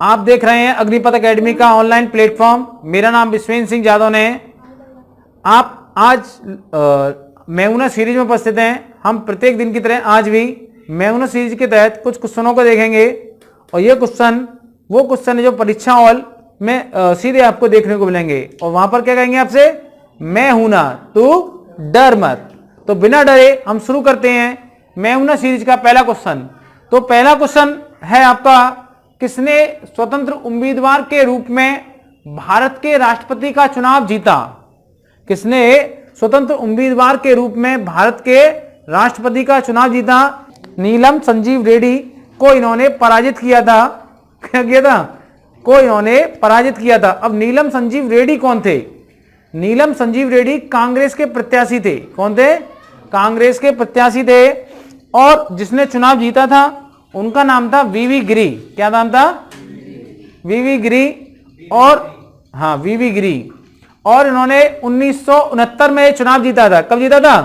आप देख रहे हैं अग्निपथ एकेडमी का ऑनलाइन प्लेटफॉर्म। मेरा नाम विश्वेंद्र सिंह जादव है। आप आज मैगुना सीरीज में उपस्थित हैं। हम प्रत्येक दिन की तरह आज भी मैगुना सीरीज के तहत कुछ क्वेश्चनों को देखेंगे और ये क्वेश्चन वो क्वेश्चन है जो परीक्षा हॉल में सीधे आपको देखने को मिलेंगे। और वहां पर क्या कहेंगे आपसे, मैं हूं ना, तू डर मत। तो बिना डरे हम शुरू करते हैं मैगुना सीरीज का पहला क्वेश्चन। तो पहला क्वेश्चन है आपका, किसने स्वतंत्र उम्मीदवार के रूप में भारत के राष्ट्रपति का चुनाव जीता? किसने स्वतंत्र उम्मीदवार के रूप में भारत के राष्ट्रपति का चुनाव जीता? नीलम संजीव रेड्डी को इन्होंने पराजित किया था। क्या किया था? को इन्होंने पराजित किया था। अब नीलम संजीव रेड्डी कौन थे? नीलम संजीव रेड्डी कांग्रेस के प्रत्याशी थे। कौन थे? कांग्रेस के प्रत्याशी थे। और जिसने चुनाव जीता था उनका नाम था वीवी गिरी। क्या नाम था? वीवी गिरी। और हाँ, वीवी गिरी। और इन्होंने 1969 में चुनाव जीता था। कब जीता था?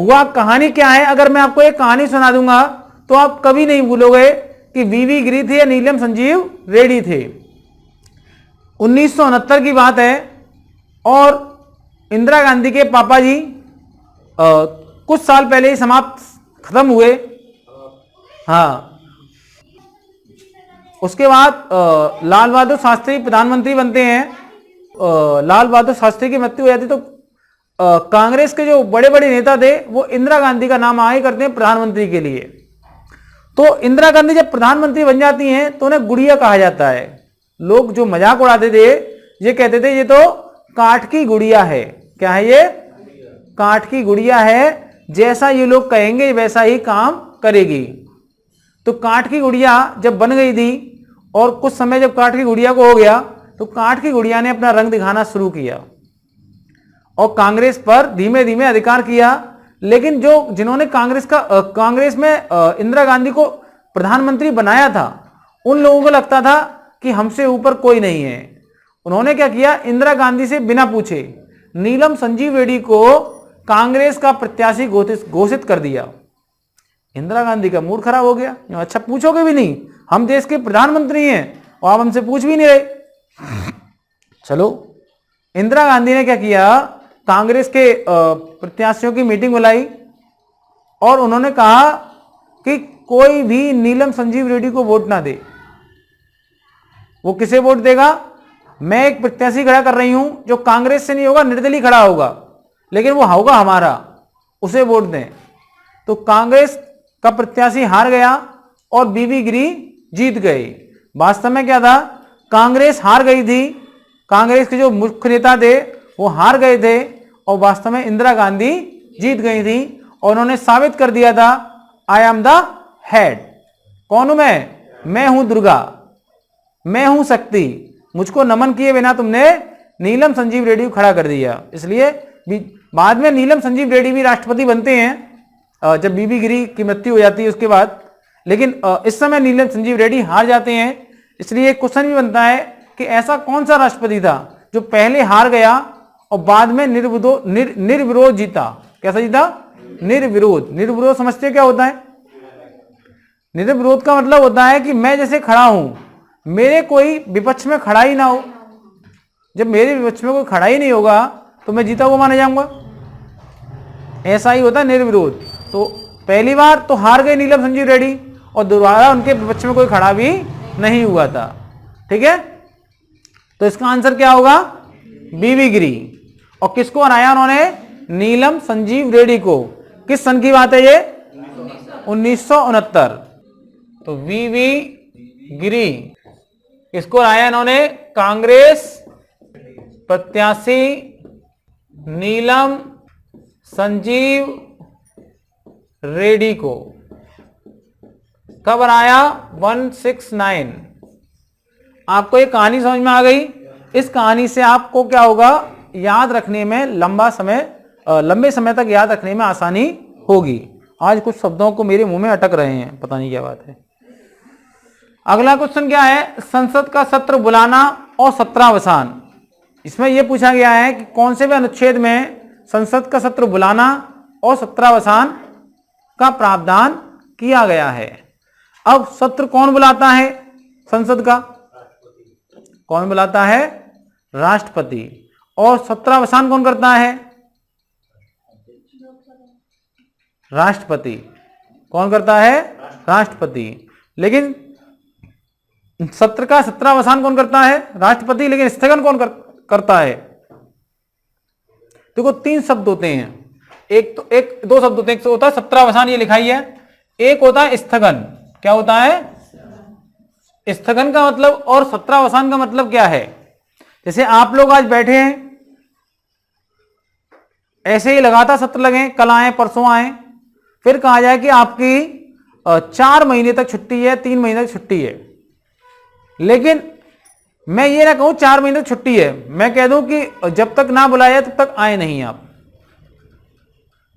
हुआ कहानी क्या है, अगर मैं आपको एक कहानी सुना दूंगा तो आप कभी नहीं भूलोगे कि वीवी गिरी थे या नीलम संजीव रेड्डी थे। 1969 की बात है और इंदिरा गांधी के पापा जी कुछ साल पहले ही समाप्त खत्म हुए। हाँ, उसके बाद लाल बहादुर शास्त्री प्रधानमंत्री बनते हैं। लाल बहादुर शास्त्री की मृत्यु हो जाती तो कांग्रेस के जो बड़े बड़े नेता थे वो इंदिरा गांधी का नाम आगे करते हैं प्रधानमंत्री के लिए। तो इंदिरा गांधी जब प्रधानमंत्री बन जाती हैं तो उन्हें गुड़िया कहा जाता है। लोग जो मजाक उड़ाते थे ये कहते थे ये तो काठ की गुड़िया है। क्या है ये? काठ की गुड़िया है, जैसा ये लोग कहेंगे वैसा ही काम करेगी। तो काठ की गुड़िया जब बन गई थी और कुछ समय जब काठ की गुड़िया को हो गया तो काठ की गुड़िया ने अपना रंग दिखाना शुरू किया और कांग्रेस पर धीमे धीमे अधिकार किया। लेकिन जिन्होंने कांग्रेस में इंदिरा गांधी को प्रधानमंत्री बनाया था उन लोगों को लगता था कि हमसे ऊपर कोई नहीं है। उन्होंने क्या किया, इंदिरा गांधी से बिना पूछे नीलम संजीव रेड्डी को कांग्रेस का प्रत्याशी घोषित कर दिया। इंदिरा गांधी का मूड खराब हो गया। अच्छा, पूछोगे भी नहीं, हम देश के प्रधानमंत्री हैं और आप हमसे पूछ भी नहीं रहे। चलो, इंदिरा गांधी ने क्या किया, कांग्रेस के प्रत्याशियों की मीटिंग बुलाई और उन्होंने कहा कि कोई भी नीलम संजीव रेड्डी को वोट ना दे। वो किसे वोट देगा? मैं एक प्रत्याशी खड़ा कर रही हूं जो कांग्रेस से नहीं होगा, निर्दलीय खड़ा होगा, लेकिन वो होगा हमारा, उसे वोट दें। तो कांग्रेस का प्रत्याशी हार गया और वीवी गिरी जीत गए। वास्तव में क्या था, कांग्रेस हार गई थी। कांग्रेस के जो मुख्य नेता थे वो हार गए थे और वास्तव में इंदिरा गांधी जीत गई थी और उन्होंने साबित कर दिया था, आई एम द हेड। कौन हूं मैं हूं दुर्गा, मैं हूं शक्ति। मुझको नमन किए बिना तुमने नीलम संजीव रेड्डी को खड़ा कर दिया। इसलिए बाद में नीलम संजीव रेड्डी भी राष्ट्रपति बनते हैं जब वीवी गिरी की मृत्यु हो जाती है उसके बाद। लेकिन इस समय नीलम संजीव रेड्डी हार जाते हैं। इसलिए क्वेश्चन भी बनता है कि ऐसा कौन सा राष्ट्रपति था जो पहले हार गया और बाद में निर्विरोध जीता? कैसा जीता? निर्विरोध। निर्विरोध समझते क्या होता है? निर्विरोध का मतलब होता है कि मैं जैसे खड़ा हूं, मेरे कोई विपक्ष में खड़ा ही ना हो। जब मेरे विपक्ष में कोई खड़ा ही नहीं होगा तो मैं जीता हुआ माना जाऊंगा। ऐसा ही होता है निर्विरोध। तो पहली बार तो हार गए नीलम संजीव रेड्डी और दोबारा उनके विपक्ष में कोई खड़ा भी नहीं हुआ था। ठीक है, तो इसका आंसर क्या होगा? वीवी गिरी। और किसको हराया उन्होंने? नीलम संजीव रेड्डी को। किस सन की बात है ये? 1969। तो वीवी गिरी किसको हराया इन्होंने? कांग्रेस प्रत्याशी नीलम संजीव रेड्डी को। कब हराया? 169। आपको ये कहानी समझ में आ गई? इस कहानी से आपको क्या होगा, याद रखने में लंबे समय तक याद रखने में आसानी होगी। आज कुछ शब्दों को मेरे मुंह में अटक रहे हैं, पता नहीं क्या बात है। अगला क्वेश्चन क्या है? संसद का सत्र बुलाना और सत्रावसान। इसमें यह पूछा गया है कि कौन से भी अनुच्छेद में संसद का सत्र बुलाना और सत्रावसान का प्रावधान किया गया है। अब सत्र कौन बुलाता है? संसद का? कौन बुलाता है? राष्ट्रपति। और सत्रावसान कौन करता है? राष्ट्रपति। कौन करता है? राष्ट्रपति। लेकिन सत्र का सत्रावसान कौन करता है? राष्ट्रपति। लेकिन स्थगन कौन करता है? देखो 3 शब्द होते हैं, एक दो शब्द होते हैं। एक होता है सत्रावसान, ये लिखाई है। एक होता है स्थगन। क्या होता है? स्थगन का मतलब और सत्रावसान का मतलब क्या है? जैसे आप लोग आज बैठे हैं, ऐसे ही लगातार सत्र लगे, कल आए परसों आए, फिर कहा जाए कि आपकी 4 महीने तक छुट्टी है, 3 महीने तक छुट्टी है। लेकिन मैं ये ना कहूं 4 महीने तक छुट्टी है, मैं कह दूं कि जब तक ना बुलाया तब तक आए नहीं आप,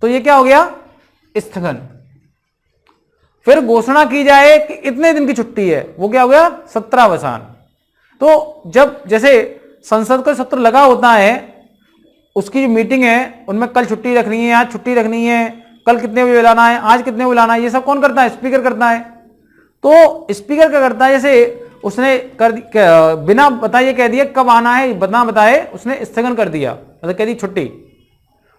तो ये क्या हो गया? स्थगन। फिर घोषणा की जाए कि इतने दिन की छुट्टी है, वो क्या हो गया? सत्रावसान। तो जब जैसे संसद का सत्र लगा होता है, उसकी जो मीटिंग है उनमें कल छुट्टी रखनी है, आज छुट्टी रखनी है, कल कितने बजे बुलाना है, आज कितने बजे बुलाना है, ये सब कौन करता है? स्पीकर करता है। तो स्पीकर क्या करता है? जैसे उसने बिना बताए कह दिया कब आना है, बिना बताए उसने स्थगन कर दिया, मतलब कह दी छुट्टी।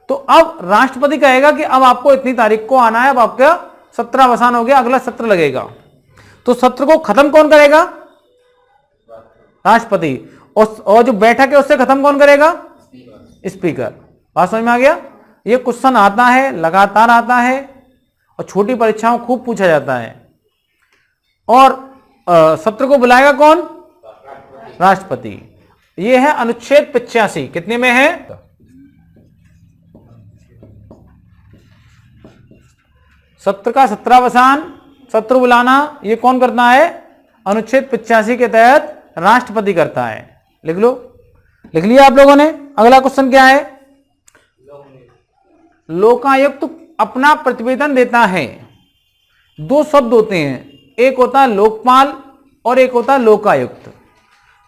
तो अब राष्ट्रपति कहेगा कि अब आपको इतनी तारीख को आना है, अब आपका सत्रावसान हो गया, अगला सत्र लगेगा। तो सत्र को खत्म कौन करेगा? राष्ट्रपति। और जो बैठक है उससे खत्म कौन करेगा? स्पीकर। बात समझ में आ गया? ये क्वेश्चन आता है, लगातार आता है, और छोटी परीक्षाओं खूब पूछा जाता है। और सत्र को बुलाएगा कौन? राष्ट्रपति। ये है अनुच्छेद 85। कितने में है? सत्र का सत्रावसान, सत्र बुलाना, ये कौन करता है? अनुच्छेद 85 के तहत राष्ट्रपति करता है। लिख लो, लिख लिया आप लोगों ने? अगला क्वेश्चन क्या है? लोकायुक्त अपना प्रतिवेदन देता है। 2 शब्द होते हैं, एक होता है लोकपाल और एक होता है लोकायुक्त।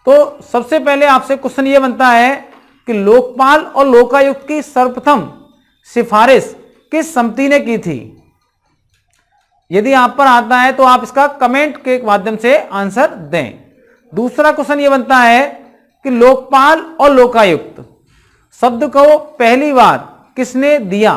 तो सबसे पहले आपसे क्वेश्चन ये बनता है कि लोकपाल और लोकायुक्त की सर्वप्रथम सिफारिश किस समिति ने की थी? यदि आप पर आता है तो आप इसका कमेंट के माध्यम से आंसर दें। दूसरा क्वेश्चन ये बनता है कि लोकपाल और लोकायुक्त शब्द को पहली बार किसने दिया?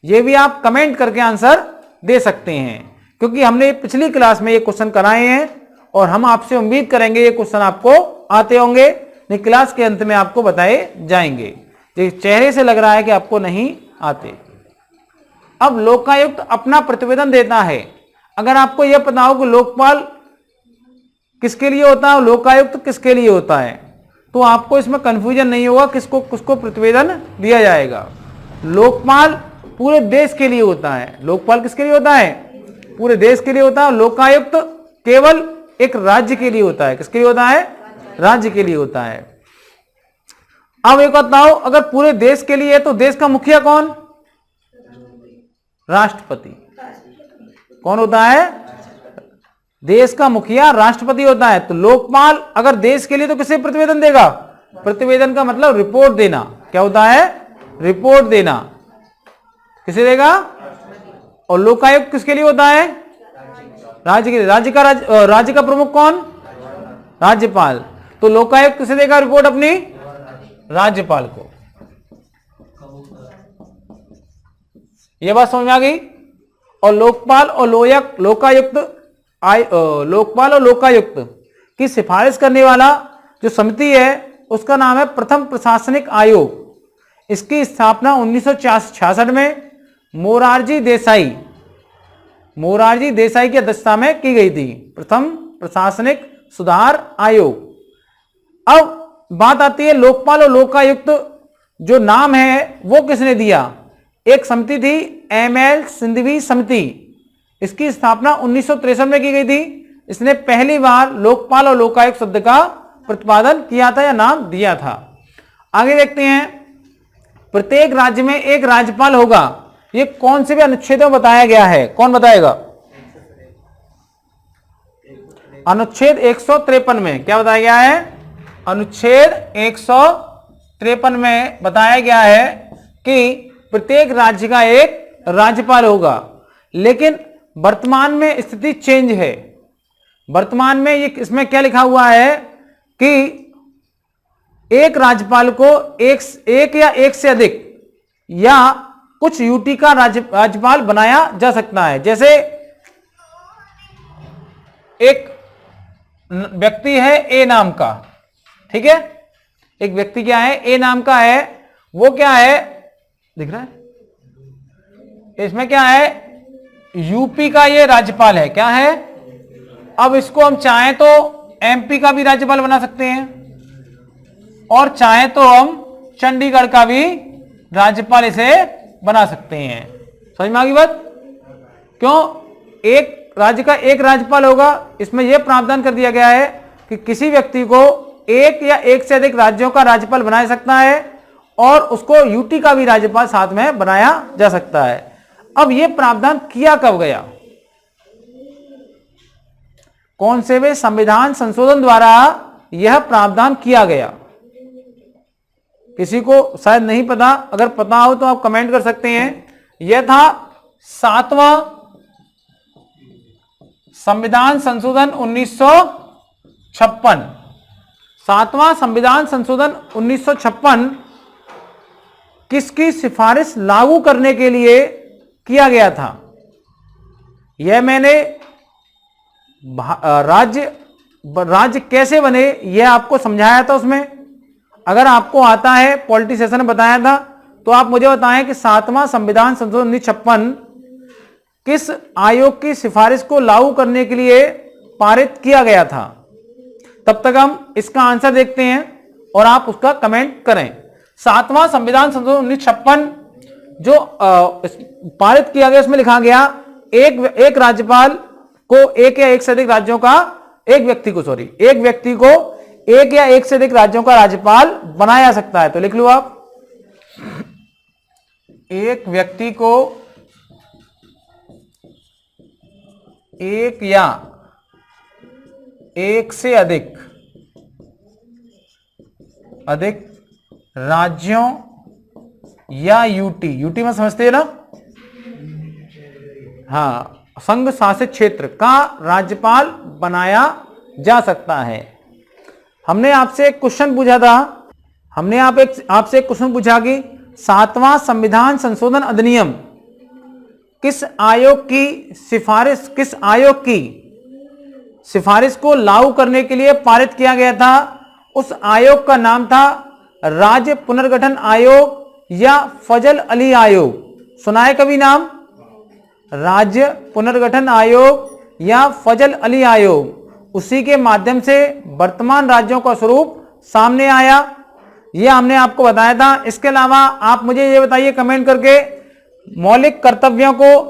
ये भी आप कमेंट करके आंसर दे सकते हैं, क्योंकि हमने पिछली क्लास में ये क्वेश्चन कराए हैं और हम आपसे उम्मीद करेंगे ये क्वेश्चन आपको आते होंगे, नहीं क्लास के अंत में आपको बताए जाएंगे। ये चेहरे से लग रहा है कि आपको नहीं आते। अब लोकायुक्त अपना प्रतिवेदन देता है। अगर आपको यह पता हो कि लोकपाल किसके लिए होता है, लोकायुक्त किसके लिए होता है, तो आपको इसमें कंफ्यूजन नहीं होगा किसको प्रतिवेदन दिया जाएगा। लोकपाल पूरे देश के लिए होता है। लोकपाल किसके लिए होता है? पूरे देश के लिए होता है। लोकायुक्त केवल एक राज्य के लिए होता है। किसके लिए होता है? राज्य के लिए होता है। अब एक बताओ, अगर पूरे देश के लिए है तो देश का मुखिया कौन? राष्ट्रपति। कौन होता है? देश का मुखिया राष्ट्रपति होता है। तो लोकपाल अगर देश के लिए तो किसे प्रतिवेदन देगा? प्रतिवेदन का मतलब रिपोर्ट देना। क्या होता है? रिपोर्ट देना। किसे देगा? और लोकायुक्त किसके लिए होता है? राज्य के लिए। राज्य का प्रमुख कौन? राज्यपाल। तो लोकायुक्त किसे देगा रिपोर्ट अपनी? राज्यपाल को। यह बात समझ में आ गई? और लोकपाल और लोकपाल और लोकायुक्त की सिफारिश करने वाला जो समिति है उसका नाम है प्रथम प्रशासनिक आयोग। इसकी स्थापना 1966 में मोरारजी देसाई की अध्यक्षता में की गई थी। प्रथम प्रशासनिक सुधार आयोग। अब बात आती है लोकपाल और लोकायुक्त जो नाम है वो किसने दिया? एक समिति थी एमएल सिंघवी समिति। इसकी स्थापना 1963 में की गई थी। इसने पहली बार लोकपाल और लोकायुक्त शब्द का प्रतिपादन किया था या नाम दिया था। आगे देखते हैं, प्रत्येक राज्य में एक राज्यपाल होगा। ये कौन से भी अनुच्छेद में बताया गया है? कौन बताएगा? अनुच्छेद 153 में। क्या बताया गया है? अनुच्छेद 153 में बताया गया है कि प्रत्येक राज्य का एक राज्यपाल होगा। लेकिन वर्तमान में स्थिति चेंज है। वर्तमान में ये इसमें क्या लिखा हुआ है कि एक राज्यपाल को एक या एक से अधिक या कुछ यूटी का राज्यपाल बनाया जा सकता है। जैसे एक व्यक्ति है ए नाम का, ठीक है, एक व्यक्ति क्या है, ए नाम का है, वो क्या है, दिख रहा है, इसमें क्या है, यूपी का ये राज्यपाल है, क्या है। अब इसको हम चाहें तो एमपी का भी राज्यपाल बना सकते हैं और चाहें तो हम चंडीगढ़ का भी राज्यपाल इसे बना सकते हैं। समझ में आ गई बात? क्यों? एक राज्य का एक राज्यपाल होगा, इसमें यह प्रावधान कर दिया गया है कि किसी व्यक्ति को एक या एक से अधिक राज्यों का राज्यपाल बनाया सकता है और उसको यूटी का भी राज्यपाल साथ में बनाया जा सकता है। अब यह प्रावधान किया कब गया? कौन से वे संविधान संशोधन द्वारा यह प्रावधान किया गया? किसी को शायद नहीं पता, अगर पता हो तो आप कमेंट कर सकते हैं। यह था 7वां संविधान संशोधन 1956। 7वां संविधान संशोधन 1956 किसकी सिफारिश लागू करने के लिए किया गया था? यह मैंने राज्य कैसे बने यह आपको समझाया था उसमें। अगर आपको आता है, पॉलिटिशियन ने बताया था, तो आप मुझे बताएं कि 7वां संविधान संशोधन 1956 किस आयोग की सिफारिश को लागू करने के लिए पारित किया गया था। तब तक हम इसका आंसर देखते हैं और आप उसका कमेंट करें। 7वां संविधान संशोधन 1956 जो पारित किया गया, उसमें लिखा गया एक राज्यपाल को एक या एक से अधिक राज्यों का, एक व्यक्ति को एक या एक से अधिक राज्यों का राज्यपाल बनाया जा सकता है। तो लिख लो आप, एक व्यक्ति को एक या एक से अधिक राज्यों या यूटी में समझते हैं ना, हाँ, संघ शासित क्षेत्र का राज्यपाल बनाया जा सकता है। हमने आपसे एक क्वेश्चन पूछा था, आपसे एक क्वेश्चन पूछा कि 7वां संविधान संशोधन अधिनियम किस आयोग की सिफारिश को लागू करने के लिए पारित किया गया था? उस आयोग का नाम था राज्य पुनर्गठन आयोग या फजल अली आयोग। सुना है कभी नाम? राज्य पुनर्गठन आयोग या फजल अली आयोग। उसी के माध्यम से वर्तमान राज्यों का स्वरूप सामने आया, यह हमने आपको बताया था। इसके अलावा आप मुझे यह बताइए कमेंट करके, मौलिक कर्तव्यों को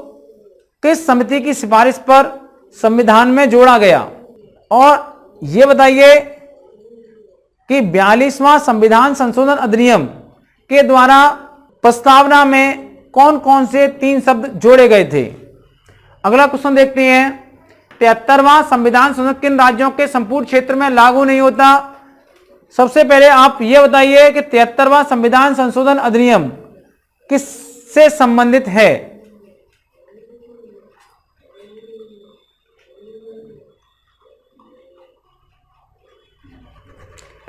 किस समिति की सिफारिश पर संविधान में जोड़ा गया? और यह बताइए कि 42वां संविधान संशोधन अधिनियम के द्वारा प्रस्तावना में कौन कौन से 3 शब्द जोड़े गए थे? अगला क्वेश्चन देखते हैं। 73वां संविधान संशोधन किन राज्यों के संपूर्ण क्षेत्र में लागू नहीं होता? सबसे पहले आप यह बताइए कि 73वां संविधान संशोधन अधिनियम किससे संबंधित है?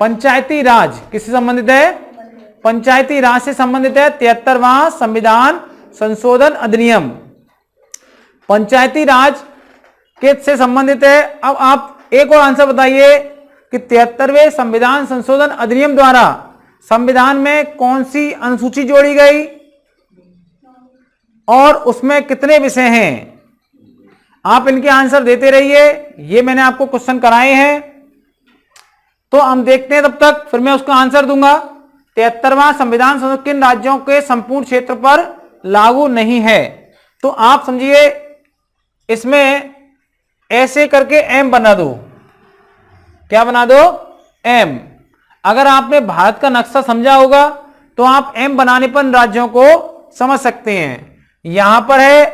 पंचायती राज किससे संबंधित है? पंचायती राज से संबंधित है 73वां संविधान संशोधन अधिनियम, पंचायती राज के से संबंधित है। अब आप एक और आंसर बताइए कि 73वें संविधान संशोधन अधिनियम द्वारा संविधान में कौन सी अनुसूची जोड़ी गई और उसमें कितने विषय हैं? आप इनके आंसर देते रहिए, ये मैंने आपको क्वेश्चन कराए हैं, तो हम देखते हैं तब तक, फिर मैं उसका आंसर दूंगा। 73वां संविधान संशोधन किन राज्यों के संपूर्ण क्षेत्र पर लागू नहीं है? तो आप समझिए, इसमें ऐसे करके एम बना दो। क्या बना दो? एम। अगर आपने भारत का नक्शा समझा होगा तो आप एम बनाने पर राज्यों को समझ सकते हैं। यहां पर है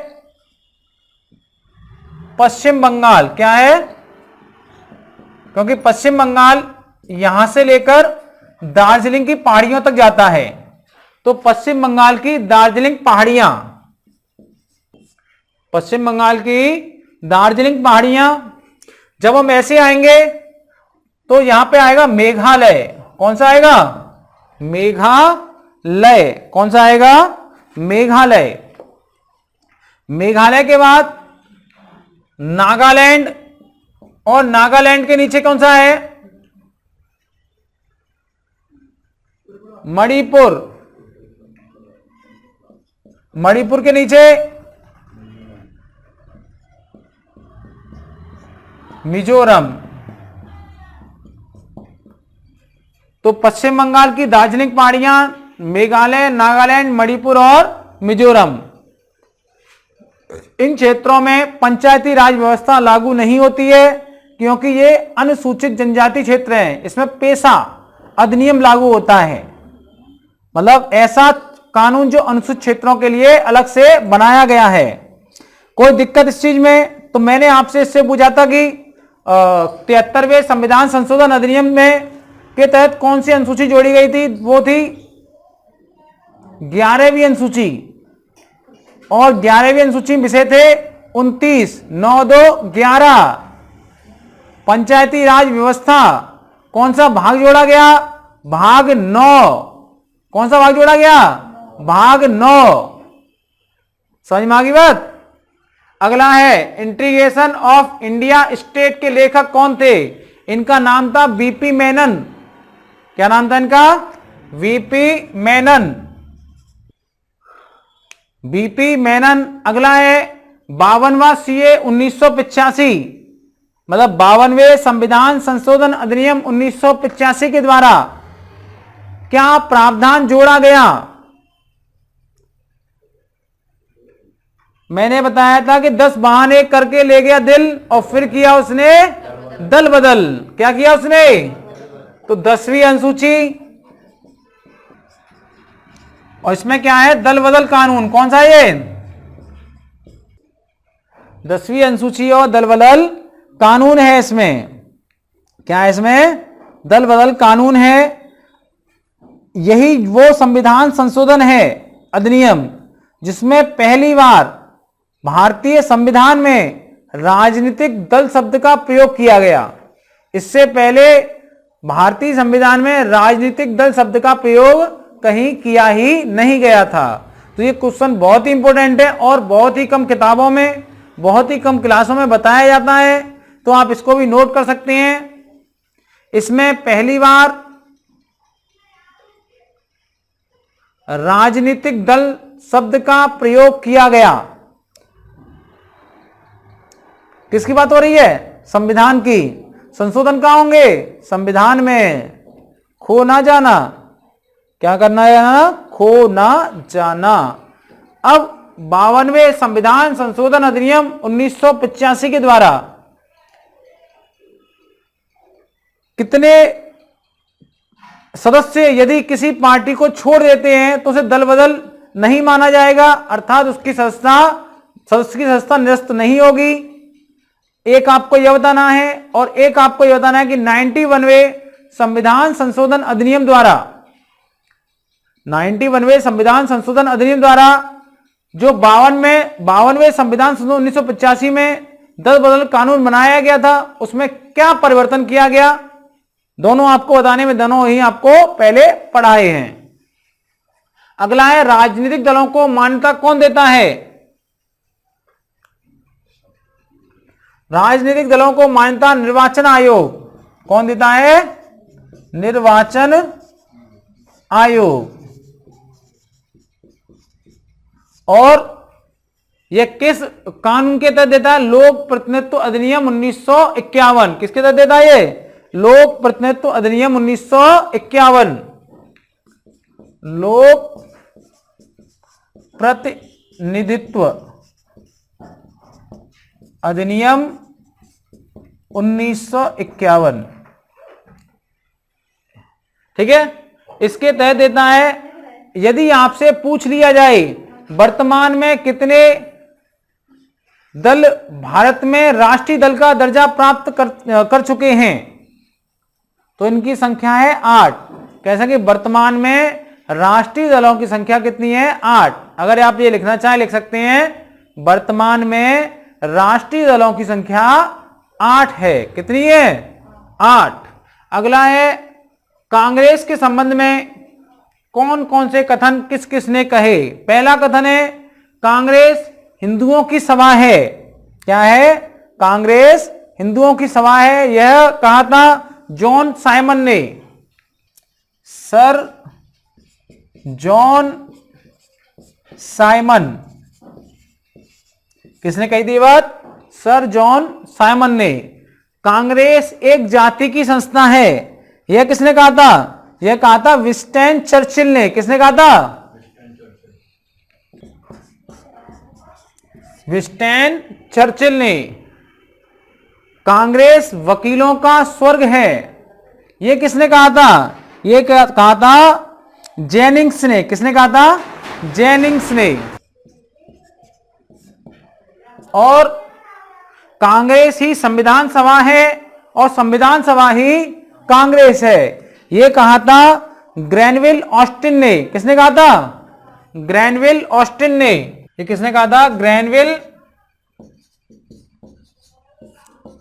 पश्चिम बंगाल, क्या है? क्योंकि पश्चिम बंगाल यहां से लेकर दार्जिलिंग की पहाड़ियों तक जाता है, तो पश्चिम बंगाल की दार्जिलिंग पहाड़ियां, पश्चिम बंगाल की दार्जिलिंग पहाड़ियां, जब हम ऐसे आएंगे तो यहां पे आएगा मेघालय। कौन सा आएगा? मेघालय। कौन सा आएगा? मेघालय। मेघालय के बाद नागालैंड, और नागालैंड के नीचे कौन सा है? मणिपुर। मणिपुर के नीचे मिजोरम। तो पश्चिम बंगाल की दार्जिलिंग पहाड़ियां, मेघालय, नागालैंड, मणिपुर और मिजोरम, इन क्षेत्रों में पंचायती राज व्यवस्था लागू नहीं होती है क्योंकि ये अनुसूचित जनजाति क्षेत्र हैं। इसमें पेशा अधिनियम लागू होता है, मतलब ऐसा कानून जो अनुसूचित क्षेत्रों के लिए अलग से बनाया गया है। कोई दिक्कत इस चीज में? तो मैंने आपसे इससे पूछा था कि 73वें संविधान संशोधन अधिनियम में के तहत कौन सी अनुसूची जोड़ी गई थी? वो थी 11वीं अनुसूची, और 11वीं अनुसूची विषय थे 29, 9, 2, 11 पंचायती राज व्यवस्था। कौन सा भाग जोड़ा गया? भाग 9। कौन सा भाग जोड़ा गया? भाग 9। समझ में आ गई बात? अगला है इंटीग्रेशन ऑफ इंडिया स्टेट के लेखक कौन थे? इनका नाम था वीपी मेनन। क्या नाम था इनका? वीपी मेनन। वीपी मेनन। अगला है 52वां सीए 1985, मतलब 52वें संविधान संशोधन अधिनियम 1985 के द्वारा क्या प्रावधान जोड़ा गया? मैंने बताया था कि 10 बहाने करके ले गया दिल, और फिर किया उसने दल बदल। क्या किया उसने? तो 10वीं अनुसूची, और इसमें क्या है? दल बदल कानून। कौन सा है ये? 10वीं अनुसूची और दल बदल कानून है इसमें। क्या है इसमें? दल बदल कानून है। यही वो संविधान संशोधन है, अधिनियम, जिसमें पहली बार भारतीय संविधान में राजनीतिक दल शब्द का प्रयोग किया गया। इससे पहले भारतीय संविधान में राजनीतिक दल शब्द का प्रयोग कहीं किया ही नहीं गया था। तो ये क्वेश्चन बहुत ही इंपॉर्टेंट है और बहुत ही कम किताबों में, बहुत ही कम क्लासों में बताया जाता है, तो आप इसको भी नोट कर सकते हैं। इसमें पहली बार राजनीतिक दल शब्द का प्रयोग किया गया। किसकी बात हो रही है? संविधान की। संशोधन कहां होंगे? संविधान में। खो ना जाना। क्या करना है ना? खो ना जाना। अब 52वें संविधान संशोधन अधिनियम 1985 के द्वारा कितने सदस्य यदि किसी पार्टी को छोड़ देते हैं तो उसे दल बदल नहीं माना जाएगा, अर्थात उसकी सदस्य की संस्था निरस्त नहीं होगी। एक आपको यह बताना है, और एक आपको यह बताना है कि 91वें संविधान संशोधन अधिनियम द्वारा, 91वें संविधान संशोधन अधिनियम द्वारा जो 52वें संविधान संशोधन 1985 में दल बदल कानून बनाया गया था, उसमें क्या परिवर्तन किया गया, दोनों आपको बताने में, दोनों ही आपको पहले पढ़ाए हैं। अगला है राजनीतिक दलों को मान्यता कौन देता है? राजनीतिक दलों को मान्यता निर्वाचन आयोग। कौन देता है? निर्वाचन आयोग। और यह किस कानून के तहत देता है? लोक प्रतिनिधित्व अधिनियम 1951। किसके तहत देता है ये? लोक प्रतिनिधित्व अधिनियम 1951। लोक प्रतिनिधित्व अधिनियम 1951, ठीक है। इसके तहत देता है, यदि आपसे पूछ लिया जाए वर्तमान में कितने दल भारत में राष्ट्रीय दल का दर्जा प्राप्त कर चुके हैं, तो इनकी संख्या है 8। कैसा कि वर्तमान में राष्ट्रीय दलों की संख्या कितनी है? 8। अगर आप ये लिखना चाहें लिख सकते हैं, वर्तमान में राष्ट्रीय दलों की संख्या 8 है। कितनी है? 8। अगला है कांग्रेस के संबंध में कौन कौन से कथन किस किस ने कहे। पहला कथन है कांग्रेस हिंदुओं की सभा है। क्या है? कांग्रेस हिंदुओं की सभा है। यह कहा था जॉन साइमन ने। Sir John Simon. किसने कही थी बात? सर जॉन साइमन ने। कांग्रेस एक जाति की संस्था है, यह किसने कहा था? यह कहा था विंस्टन चर्चिल ने। किसने कहा था? विंस्टन चर्चिल ने। कांग्रेस वकीलों का स्वर्ग है, यह किसने कहा था? यह कहा था जेनिंग्स ने। किसने कहा था? जेनिंग्स ने। और कांग्रेस ही संविधान सभा है और संविधान सभा ही कांग्रेस है, यह कहा था ग्रैनविल ऑस्टिन ने। किसने कहा था? ग्रैनविल ऑस्टिन ने। ये किसने कहा था? ग्रैनविल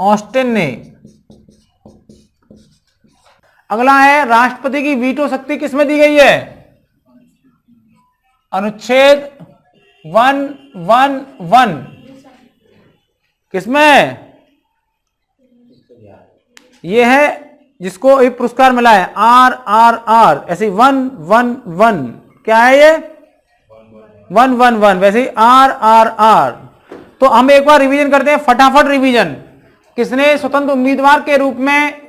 ऑस्टिन ने। अगला है राष्ट्रपति की वीटो शक्ति किसमें दी गई है? अनुच्छेद 111। किसमें? यह है जिसको एक पुरस्कार मिला है RRR, ऐसे 111। क्या है ये? 111, वैसे ही RRR। तो हम एक बार रिवीजन करते हैं, फटाफट रिवीजन। किसने स्वतंत्र उम्मीदवार के रूप में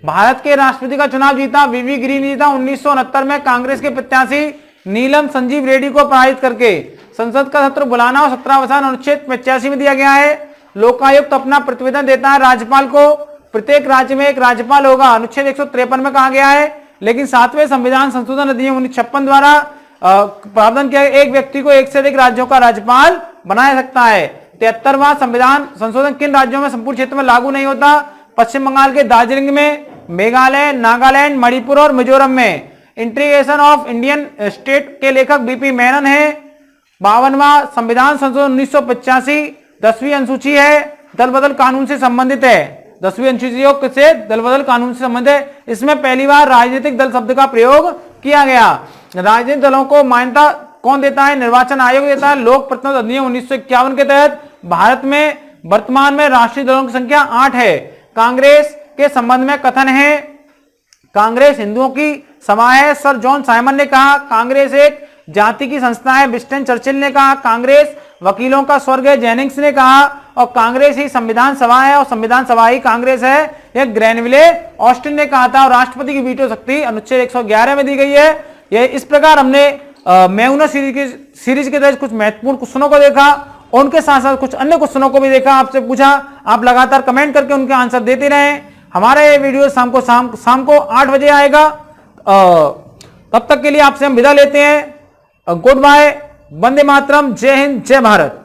भारत के राष्ट्रपति का चुनाव जीता? वीवी गिरी ने जीता 1969 में कांग्रेस के प्रत्याशी नीलम संजीव रेड्डी को पराजित करके। संसद का सत्र बुलाना और 17वां अनुच्छेद 85 में दिया गया है। लोकायुक्त अपना प्रतिवेदन देता है राज्यपाल को। प्रत्येक राज्य में एक राज्यपाल होगा, अनुच्छेद 153 में कहा गया है। लेकिन 7वें संविधान संशोधन अधिनियम 1956 द्वारा प्रावधान किया, एक व्यक्ति को एक से अधिक राज्यों का राज्यपाल बनाया सकता है। 73वां संविधान संशोधन किन राज्यों में संपूर्ण क्षेत्र में लागू नहीं होता? पश्चिम बंगाल के दार्जिलिंग में, मेघालय, नागालैंड, मणिपुर और मिजोरम में। इंटीग्रेशन ऑफ इंडियन स्टेट के लेखक बीपी मेनन है। 52वां संविधान संशोधन 1985 10वीं अनुसूची है, दल बदल कानून से संबंधित है। 10वीं अनुसूची से दल बदल कानून से संबंधित है। इसमें पहली बार राजनीतिक दल शब्द का प्रयोग किया गया। राजनीतिक दलों को मान्यता कौन देता है? निर्वाचन आयोग देता है। लोक प्रतिनिधित्व अधिनियम 1951 के तहत भारत में वर्तमान में राष्ट्रीय दलों की संख्या 8 है। कांग्रेस के संबंध में कथन है कांग्रेस हिंदुओं की सभा है। सर जॉन साइमन ने कहा कांग्रेस एक जाति की संस्था है। विंस्टन चर्चिल ने कहा कांग्रेस वकीलों का स्वर्ग है। जेनिंग्स ने कहा और कांग्रेस ही संविधान सभा है और संविधान सभा ही कांग्रेस है, यह ग्रैनविले ऑस्टिन ने कहा था। और राष्ट्रपति की वीटो शक्ति अनुच्छेद 111 में दी गई है। यह इस प्रकार हमने मैगुना सीरीज के तहत कुछ महत्वपूर्ण क्वेश्चनों को देखा, उनके साथ साथ कुछ अन्य क्वेश्चनों को भी देखा, आपसे पूछा। आप लगातार कमेंट करके उनके आंसर देते रहें। हमारा ये वीडियो शाम को 8 बजे आएगा। तब तक के लिए आपसे हम विदा लेते हैं। गुड बाय, वंदे मातरम, जय हिंद, जय भारत।